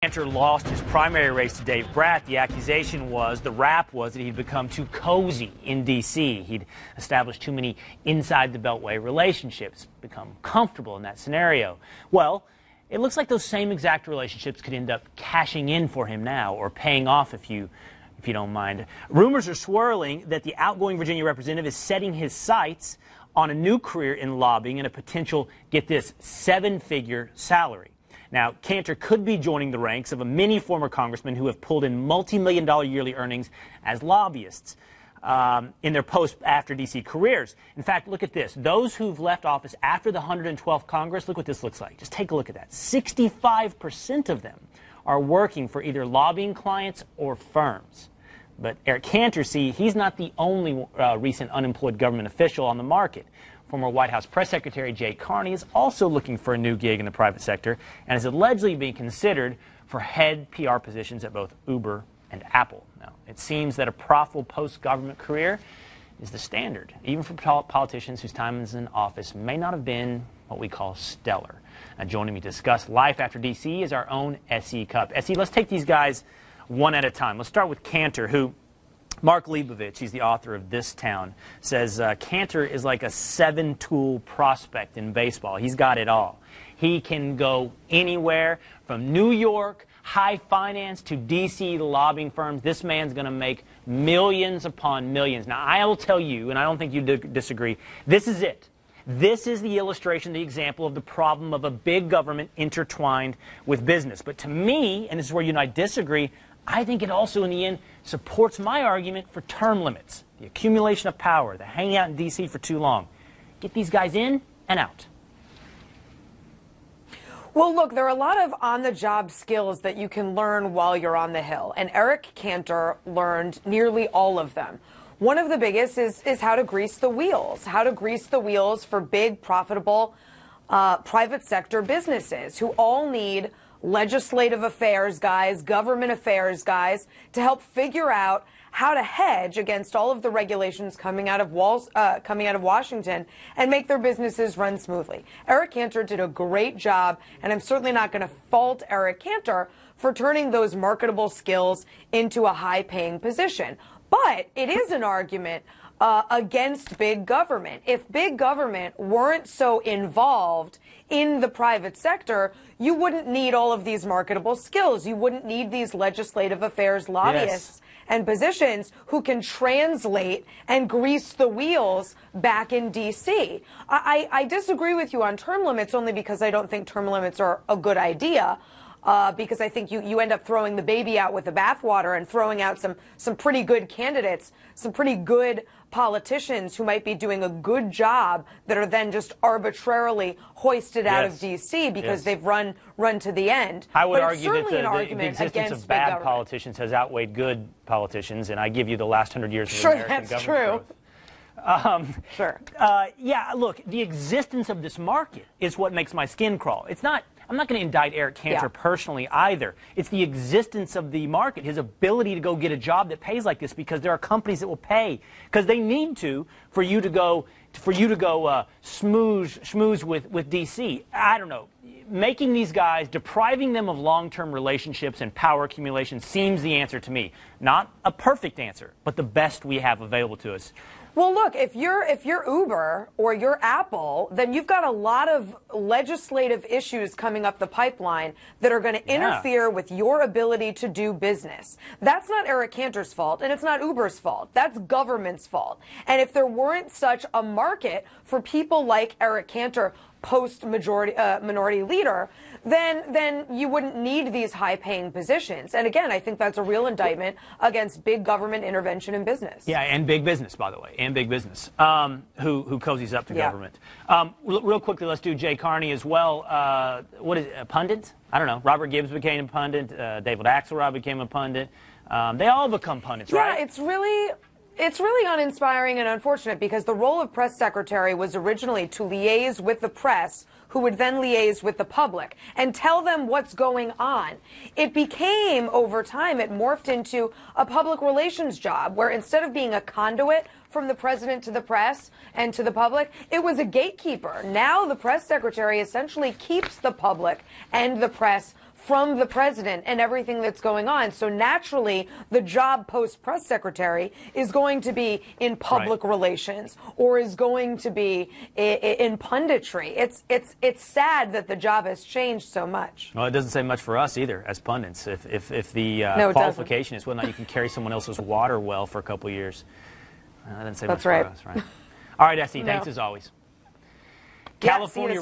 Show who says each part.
Speaker 1: Cantor lost his primary race to Dave Bratt, the accusation was, the rap was that he'd become too cozy in D.C. He'd established too many inside the Beltway relationships, become comfortable in that scenario. Well, it looks like those same exact relationships could end up cashing in for him now, or paying off if you don't mind. Rumors are swirling that the outgoing Virginia representative is setting his sights on a new career in lobbying and a potential, get this, 7-figure salary. Now, Cantor could be joining the ranks of many former congressmen who have pulled in multi-million-dollar yearly earnings as lobbyists in their post-after D.C. careers. In fact, look at this. Those who've left office after the 112th Congress, look what this looks like. Just take a look at that. 65% of them are working for either lobbying clients or firms. But Eric Cantor, see, he's not the only recent unemployed government official on the market. Former White House Press Secretary Jay Carney is also looking for a new gig in the private sector and is allegedly being considered for head PR positions at both Uber and Apple. Now, it seems that a profitable post-government career is the standard, even for politicians whose time in office may not have been what we call stellar. Now, joining me to discuss life after D.C. is our own S.E. Cupp. S.E., let's take these guys one at a time. Let's start with Cantor, who Mark Leibovich, he's the author of This Town, says Cantor is like a 7-tool prospect in baseball. He's got it all. He can go anywhere from New York, high finance, to D.C., the lobbying firms. This man's going to make millions upon millions. Now, I will tell you, and I don't think you disagree, this is it. This is the illustration, the example of the problem of a big government intertwined with business. But to me, and this is where you and I disagree, I think it also, in the end, supports my argument for term limits, the accumulation of power, the hanging out in D.C. for too long. Get these guys in and out.
Speaker 2: Well, look, there are a lot of on-the-job skills that you can learn while you're on the Hill, and Eric Cantor learned nearly all of them. One of the biggest is how to grease the wheels, for big, profitable private sector businesses who all need legislative affairs guys, government affairs guys, to help figure out how to hedge against all of the regulations coming out of Washington and make their businesses run smoothly. Eric Cantor did a great job, and I'm certainly not going to fault Eric Cantor for turning those marketable skills into a high-paying position. But it is an argument against big government. If big government weren't so involved in the private sector, you wouldn't need all of these marketable skills. You wouldn't need these legislative affairs lobbyists and positions who can translate and grease the wheels back in D.C. I disagree with you on term limits only because I don't think term limits are a good idea. Because I think you end up throwing the baby out with the bathwater and throwing out some pretty good candidates, some pretty good politicians who might be doing a good job that are then just arbitrarily hoisted out of D.C. because they've run to the end.
Speaker 1: I would argue that the existence of bad politicians has outweighed good politicians, and I give you the last 100 years of American government growth. Yeah, look, the existence of this market is what makes my skin crawl. It's not. I'm not going to indict Eric Cantor personally either. It's the existence of the market, his ability to go get a job that pays like this, because there are companies that will pay because they need to for you to go schmooze with D.C. I don't know. Making these guys, depriving them of long-term relationships and power accumulation seems the answer to me. Not a perfect answer, but the best we have available to us.
Speaker 2: Well, look, if you're Uber or you're Apple, then you've got a lot of legislative issues coming up the pipeline that are going to interfere with your ability to do business. That's not Eric Cantor's fault, and it's not Uber's fault. That's government's fault. And if there weren't such a market for people like Eric Cantor, minority leader, then you wouldn't need these high-paying positions. And again, I think that's a real indictment against big government intervention in business.
Speaker 1: Yeah, and big business, by the way, and big business, who cozies up to government. Real quickly, let's do Jay Carney as well. What is it, a pundit? I don't know. Robert Gibbs became a pundit. David Axelrod became a pundit. They all become pundits, right?
Speaker 2: Yeah, it's really uninspiring and unfortunate because the role of press secretary was originally to liaise with the press, who would then liaise with the public and tell them what's going on. It became, over time, it morphed into a public relations job where instead of being a conduit from the president to the press and to the public, it was a gatekeeper. Now the press secretary essentially keeps the public and the press from the president and everything that's going on. So naturally, the job post-press secretary is going to be in public relations or is going to be in punditry. It's sad that the job has changed so much.
Speaker 1: Well, it doesn't say much for us either as pundits. If the
Speaker 2: No,
Speaker 1: qualification is whether or not you can carry someone else's water well for a couple of years, that doesn't say much for us, right? All right, Essie, thanks as always.
Speaker 2: Yeah,
Speaker 1: California.